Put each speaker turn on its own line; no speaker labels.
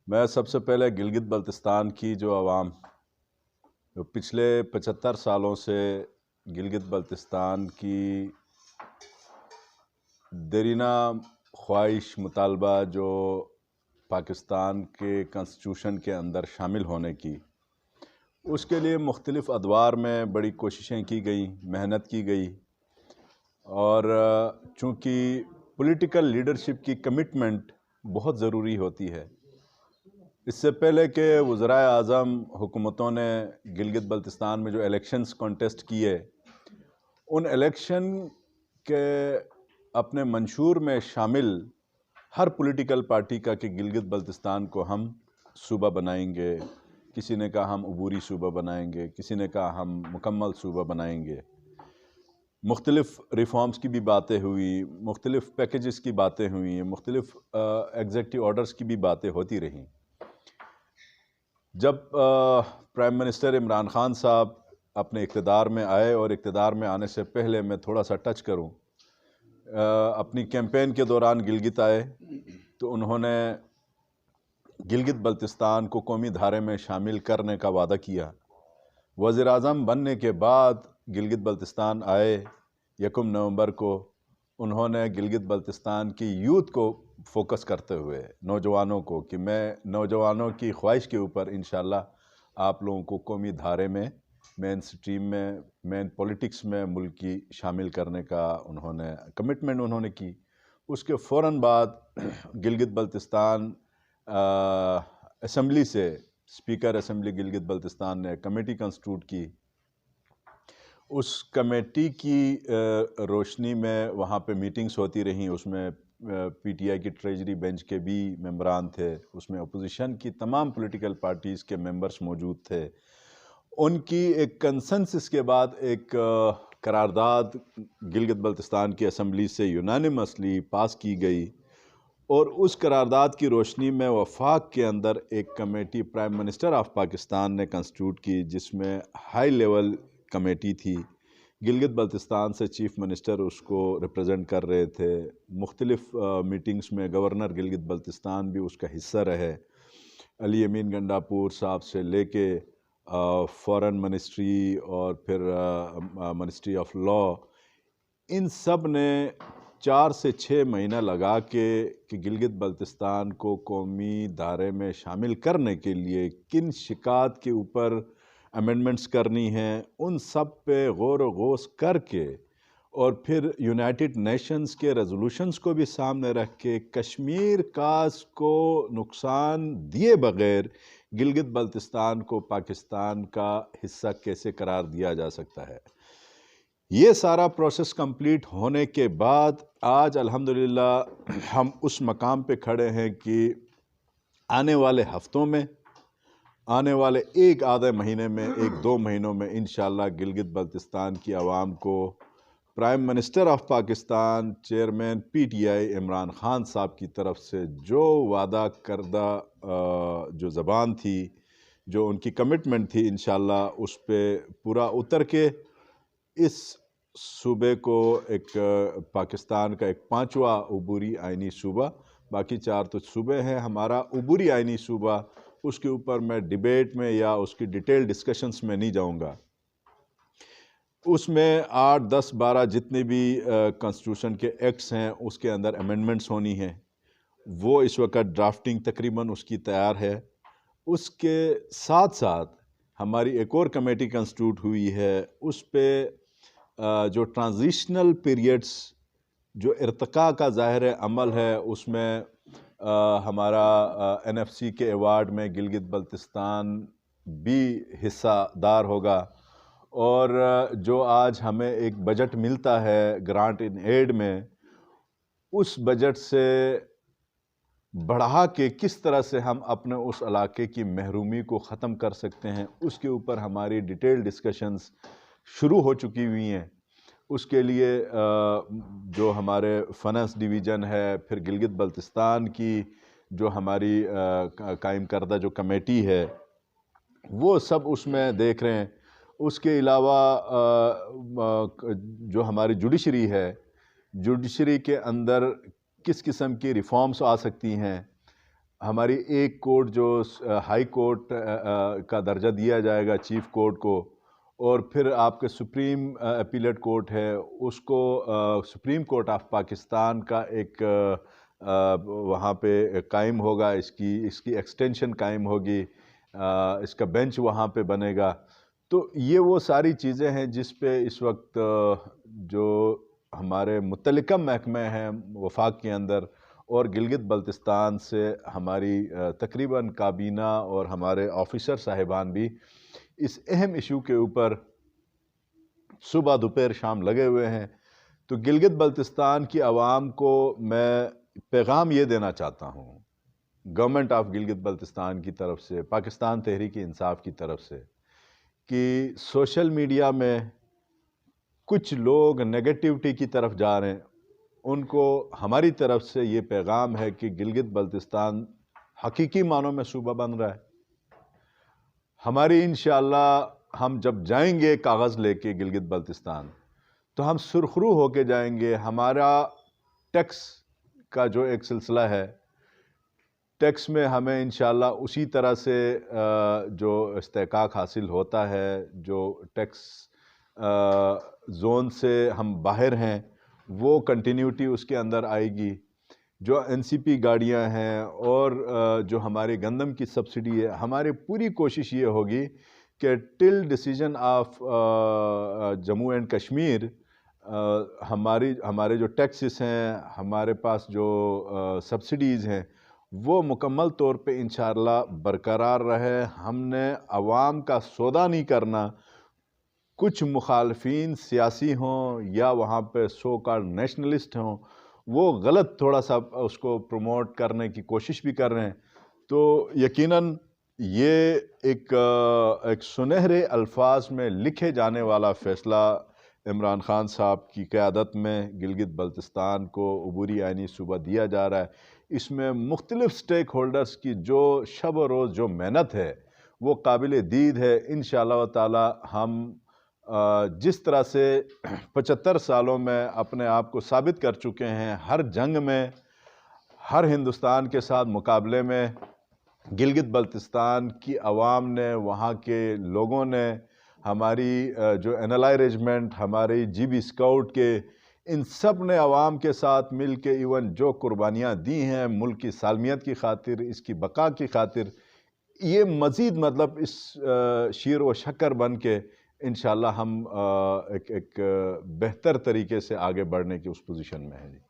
میں سب سے پہلے گلگت بلتستان کی جو عوام جو پچھلے 75 سالوں سے گلگت بلتستان کی دیرینہ خواہش مطالبہ جو پاکستان کے کانسٹیٹیوشن کے اندر شامل ہونے کی، اس کے لیے مختلف ادوار میں بڑی کوششیں کی گئیں، محنت کی گئی، اور چونکہ پولیٹیکل لیڈرشپ کی کمٹمنٹ بہت ضروری ہوتی ہے، اس سے پہلے کہ وزرائے اعظم حکومتوں نے گلگت بلتستان میں جو الیکشنز کانٹیسٹ کیے، ان الیکشن کے اپنے منشور میں شامل ہر پولیٹیکل پارٹی کا کہ گلگت بلتستان کو ہم صوبہ بنائیں گے، کسی نے کہا ہم عبوری صوبہ بنائیں گے، کسی نے کہا ہم مکمل صوبہ بنائیں گے، مختلف ریفارمز کی بھی باتیں ہوئی، مختلف پیکیجز کی باتیں ہوئی، مختلف ایگزیکٹو آرڈرز کی بھی باتیں ہوتی رہیں۔ جب پرائم منسٹر عمران خان صاحب اپنے اقتدار میں آئے، اور اقتدار میں آنے سے پہلے میں تھوڑا سا ٹچ کروں، اپنی کیمپین کے دوران گلگت آئے تو انہوں نے گلگت بلتستان کو قومی دھارے میں شامل کرنے کا وعدہ کیا۔ وزیر اعظم بننے کے بعد گلگت بلتستان آئے 1 نومبر کو، انہوں نے گلگت بلتستان کی یوتھ کو فوکس کرتے ہوئے، نوجوانوں کو، کہ میں نوجوانوں کی خواہش کے اوپر انشاءاللہ آپ لوگوں کو قومی دھارے میں، مین سٹریم میں، مین پولیٹکس میں ملک کی شامل کرنے کا انہوں نے کمٹمنٹ انہوں نے کی۔ اس کے فوراً بعد گلگت بلتستان اسمبلی سے اسپیکر اسمبلی گلگت بلتستان نے کمیٹی کنسٹیٹیوٹ کی۔ اس کمیٹی کی روشنی میں وہاں پہ میٹنگز ہوتی رہیں، اس میں پی ٹی آئی کی ٹریجری بینچ کے بھی ممبران تھے، اس میں اپوزیشن کی تمام پولیٹیکل پارٹیز کے ممبرز موجود تھے۔ ان کی ایک کنسنسس کے بعد ایک قرارداد گلگت بلتستان کی اسمبلی سے یونانیمسلی پاس کی گئی، اور اس قرارداد کی روشنی میں وفاق کے اندر ایک committee prime minister of Pakistan نے کنسٹیٹیوٹ کی، جس میں ہائی لیول کمیٹی تھی۔ گلگت بلتستان سے چیف منسٹر اس کو ریپرزینٹ کر رہے تھے، مختلف میٹنگز میں گورنر گلگت بلتستان بھی اس کا حصہ رہے، علی امین گنڈاپور صاحب سے لے کے فورن منسٹری اور پھر منسٹری آف لا، ان سب نے 4 سے 6 مہینہ لگا کے کہ گلگت بلتستان کو قومی دھارے میں شامل کرنے کے لیے کن شکایات کے اوپر امینڈمنٹس کرنی ہیں، ان سب پہ غور و غوص کر کے، اور پھر یونائٹڈ نیشنز کے ریزولوشنز کو بھی سامنے رکھ کے کشمیر کاز کو نقصان دیے بغیر گلگت بلتستان کو پاکستان کا حصہ کیسے قرار دیا جا سکتا ہے۔ یہ سارا پروسیس کمپلیٹ ہونے کے بعد آج الحمدللہ ہم اس مقام پہ کھڑے ہیں کہ آنے والے ہفتوں میں، آنے والے ایک آدھے مہینے میں، 1-2 مہینوں میں انشاءاللہ گلگت بلتستان کی عوام کو prime minister of Pakistan, chairman P T I Imran Khan صاحب کی طرف سے جو وعدہ کردہ جو زبان تھی، جو ان کی کمٹمنٹ تھی، انشاءاللہ اس پہ پورا اتر کے اس صوبے کو ایک پاکستان کا ایک 5واں عبوری آئینی صوبہ، باقی 4 تو صوبے ہیں، ہمارا عبوری آئینی صوبہ، اس کے اوپر میں ڈیبیٹ میں یا اس کی ڈیٹیل ڈسکشنز میں نہیں جاؤں گا۔ اس میں 8, 10, 12 جتنے بھی کانسٹیٹیوشن کے ایکٹس ہیں، اس کے اندر امینڈمنٹس ہونی ہیں، وہ اس وقت ڈرافٹنگ تقریباً اس کی تیار ہے۔ اس کے ساتھ ساتھ ہماری ایک اور کمیٹی کنسٹیٹیوٹ ہوئی ہے، اس پہ جو ٹرانزیشنل پیریڈز، جو ارتقاء کا ظاہر عمل ہے، اس میں ہمارا این ایف سی کے ایوارڈ میں گلگت بلتستان بھی حصہ دار ہوگا، اور جو آج ہمیں ایک بجٹ ملتا ہے گرانٹ ان ایڈ میں، اس بجٹ سے بڑھا کے کس طرح سے ہم اپنے اس علاقے کی محرومی کو ختم کر سکتے ہیں، اس کے اوپر ہماری ڈیٹیل ڈسکشنز شروع ہو چکی ہوئی ہیں۔ اس کے لیے جو ہمارے فنانس ڈویژن ہے، پھر گلگت بلتستان کی جو ہماری قائم کردہ جو کمیٹی ہے، وہ سب اس میں دیکھ رہے ہیں۔ اس کے علاوہ جو ہماری جوڈیشری ہے، جوڈیشری کے اندر کس قسم کی ریفارمز آ سکتی ہیں، ہماری ایک کورٹ جو ہائی کورٹ کا درجہ دیا جائے گا چیف کورٹ کو، اور پھر آپ کے سپریم اپیلیٹ کورٹ ہے اس کو سپریم کورٹ آف پاکستان کا ایک وہاں پہ قائم ہوگا، اس کی ایکسٹینشن قائم ہوگی، اس کا بینچ وہاں پہ بنے گا۔ تو یہ وہ ساری چیزیں ہیں جس پہ اس وقت جو ہمارے متعلقہ محکمے ہیں وفاق کے اندر اور گلگت بلتستان سے ہماری تقریباً کابینہ اور ہمارے آفیسر صاحبان بھی اس اہم ایشو کے اوپر صبح دوپہر شام لگے ہوئے ہیں۔ تو گلگت بلتستان کی عوام کو میں پیغام یہ دینا چاہتا ہوں گورنمنٹ آف گلگت بلتستان کی طرف سے، پاکستان تحریک انصاف کی طرف سے، کہ سوشل میڈیا میں کچھ لوگ نیگیٹیوٹی کی طرف جا رہے ہیں، ان کو ہماری طرف سے یہ پیغام ہے کہ گلگت بلتستان حقیقی معنوں میں صوبہ بن رہا ہے۔ ہماری انشاءاللہ ہم جب جائیں گے کاغذ لے کے گلگت بلتستان تو ہم سرخرو ہو کے جائیں گے۔ ہمارا ٹیکس کا جو ایک سلسلہ ہے، ٹیکس میں ہمیں انشاءاللہ اسی طرح سے جو استحقاق حاصل ہوتا ہے، جو ٹیکس زون سے ہم باہر ہیں وہ کنٹینیوٹی اس کے اندر آئے گی۔ جو این سی پی گاڑیاں ہیں اور جو ہماری گندم کی سبسڈی ہے، ہماری پوری کوشش یہ ہوگی کہ till decision of Jammu and Kashmir ہمارے جو ٹیکسز ہیں، ہمارے پاس جو سبسڈیز ہیں، وہ مکمل طور پہ انشاءاللہ برقرار رہے۔ ہم نے عوام کا سودا نہیں کرنا۔ کچھ مخالفین سیاسی ہوں یا وہاں پہ سو کالڈ نیشنلسٹ ہوں، وہ غلط تھوڑا سا اس کو پروموٹ کرنے کی کوشش بھی کر رہے ہیں۔ تو یقیناً یہ ایک سنہرے الفاظ میں لکھے جانے والا فیصلہ عمران خان صاحب کی قیادت میں گلگت بلتستان کو عبوری آئینی صوبہ دیا جا رہا ہے۔ اس میں مختلف سٹیک ہولڈرز کی جو شب و روز جو محنت ہے وہ قابل دید ہے۔ انشاءاللہ تعالی ہم جس طرح سے 75 سالوں میں اپنے آپ کو ثابت کر چکے ہیں، ہر جنگ میں، ہر ہندوستان کے ساتھ مقابلے میں گلگت بلتستان کی عوام نے، وہاں کے لوگوں نے، ہماری جو NLI ریجمنٹ، ہماری جی بی اسکاؤٹ کے، ان سب نے عوام کے ساتھ مل کے ایون جو قربانیاں دی ہیں ملک کی سالمیت کی خاطر، اس کی بقا کی خاطر، یہ مزید مطلب اس شیر و شکر بن کے انشاءاللہ ہم ایک بہتر طریقے سے آگے بڑھنے کی اس پوزیشن میں ہیں۔